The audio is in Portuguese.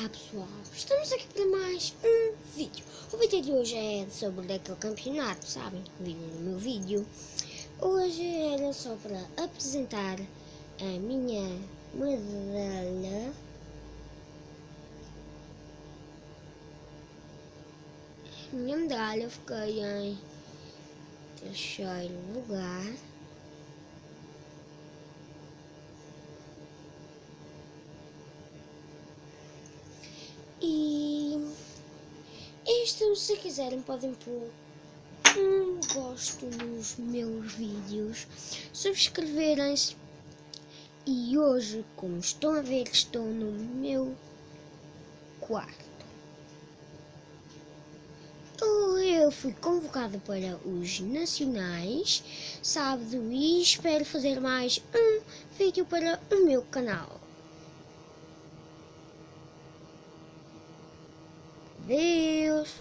Olá pessoal, estamos aqui para mais um vídeo. O vídeo de hoje é sobre aquele campeonato, sabem? Viram no meu vídeo. Hoje era só para apresentar a minha medalha. Eu fiquei em terceiro lugar. E isto, se quiserem, podem pôr um gosto nos meus vídeos, subscreverem-se. E hoje, como estão a ver, estou no meu quarto. Eu fui convocada para os nacionais sábado e espero fazer mais um vídeo para o meu canal. Adeus!